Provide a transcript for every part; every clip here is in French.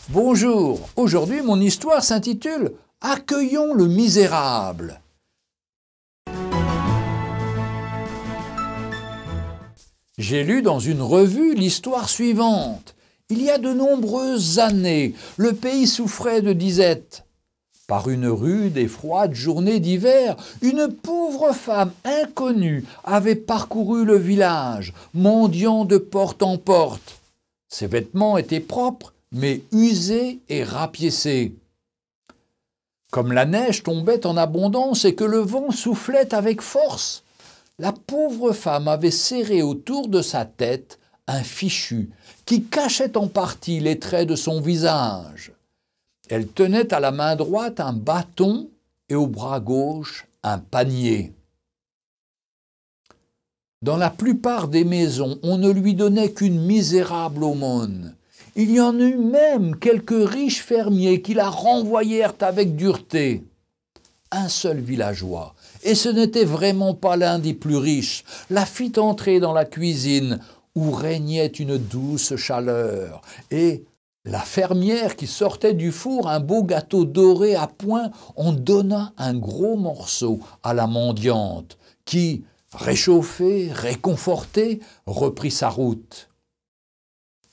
Bonjour, aujourd'hui mon histoire s'intitule « Accueillons le misérable ». J'ai lu dans une revue l'histoire suivante. Il y a de nombreuses années, le pays souffrait de disette. Par une rude et froide journée d'hiver, une pauvre femme inconnue avait parcouru le village, mendiant de porte en porte. Ses vêtements étaient propres, mais usés et rapiécés. Comme la neige tombait en abondance et que le vent soufflait avec force, la pauvre femme avait serré autour de sa tête un fichu qui cachait en partie les traits de son visage. Elle tenait à la main droite un bâton et au bras gauche un panier. Dans la plupart des maisons, on ne lui donnait qu'une misérable aumône. Il y en eut même quelques riches fermiers qui la renvoyèrent avec dureté. Un seul villageois, et ce n'était vraiment pas l'un des plus riches, la fit entrer dans la cuisine où régnait une douce chaleur, et la fermière qui sortait du four un beau gâteau doré à point en donna un gros morceau à la mendiante, qui, réchauffée, réconfortée, reprit sa route.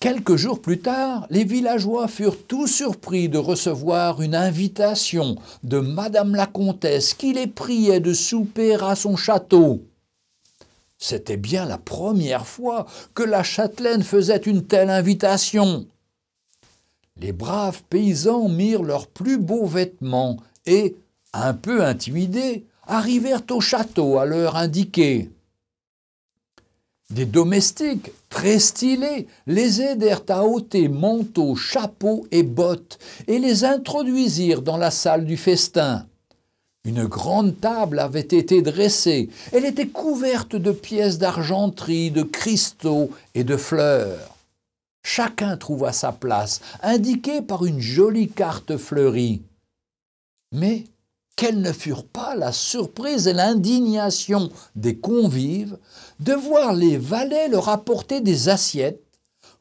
Quelques jours plus tard, les villageois furent tout surpris de recevoir une invitation de Madame la Comtesse qui les priait de souper à son château. C'était bien la première fois que la châtelaine faisait une telle invitation. Les braves paysans mirent leurs plus beaux vêtements et, un peu intimidés, arrivèrent au château à l'heure indiquée. Des domestiques, très stylés, les aidèrent à ôter manteaux, chapeaux et bottes et les introduisirent dans la salle du festin. Une grande table avait été dressée. Elle était couverte de pièces d'argenterie, de cristaux et de fleurs. Chacun trouva sa place, indiquée par une jolie carte fleurie. Mais quelles ne furent pas la surprise et l'indignation des convives de voir les valets leur apporter des assiettes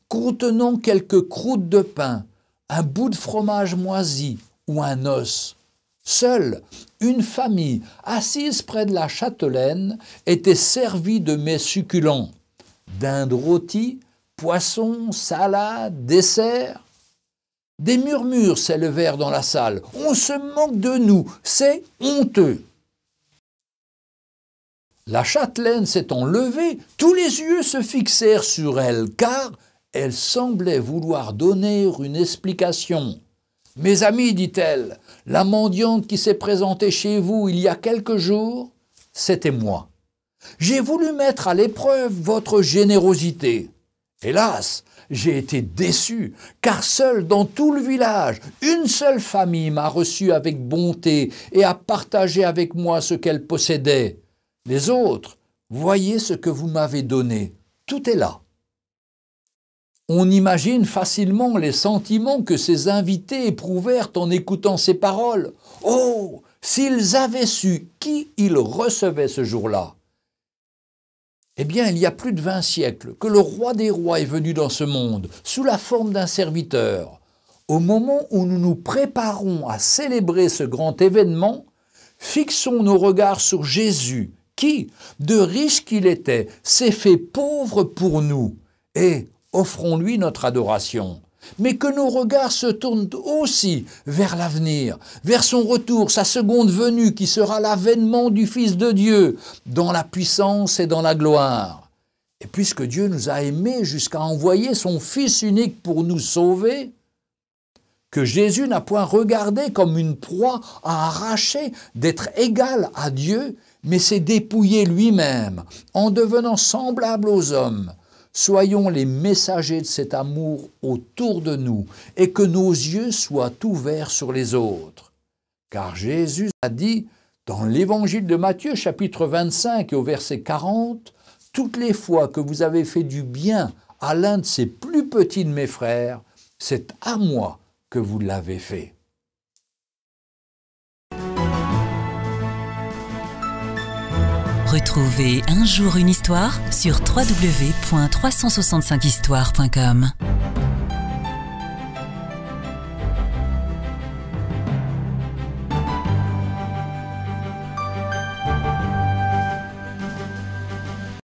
contenant quelques croûtes de pain, un bout de fromage moisi ou un os. Seule une famille assise près de la châtelaine était servie de mets succulents, dinde rôtie, poisson, salade, dessert. Des murmures s'élevèrent dans la salle. « On se moque de nous, c'est honteux !» La châtelaine s'étant levée, tous les yeux se fixèrent sur elle, car elle semblait vouloir donner une explication. « Mes amis, dit-elle, la mendiante qui s'est présentée chez vous il y a quelques jours, c'était moi. J'ai voulu mettre à l'épreuve votre générosité. Hélas, j'ai été déçu, car seul dans tout le village, une seule famille m'a reçu avec bonté et a partagé avec moi ce qu'elle possédait. Les autres, voyez ce que vous m'avez donné, tout est là. » On imagine facilement les sentiments que ces invités éprouvèrent en écoutant ces paroles. Oh, s'ils avaient su qui ils recevaient ce jour-là! Eh bien, il y a plus de 20 siècles que le roi des rois est venu dans ce monde, sous la forme d'un serviteur. Au moment où nous nous préparons à célébrer ce grand événement, fixons nos regards sur Jésus, qui, de riche qu'il était, s'est fait pauvre pour nous, et offrons-lui notre adoration. Mais que nos regards se tournent aussi vers l'avenir, vers son retour, sa seconde venue qui sera l'avènement du Fils de Dieu dans la puissance et dans la gloire. Et puisque Dieu nous a aimés jusqu'à envoyer son Fils unique pour nous sauver, que Jésus n'a point regardé comme une proie à arracher d'être égal à Dieu, mais s'est dépouillé lui-même en devenant semblable aux hommes. Soyons les messagers de cet amour autour de nous et que nos yeux soient ouverts sur les autres. Car Jésus a dit dans l'évangile de Matthieu, chapitre 25 et au verset 40, « Toutes les fois que vous avez fait du bien à l'un de ces plus petits de mes frères, c'est à moi que vous l'avez fait. » Retrouvez Un jour une histoire sur www.365histoire.com.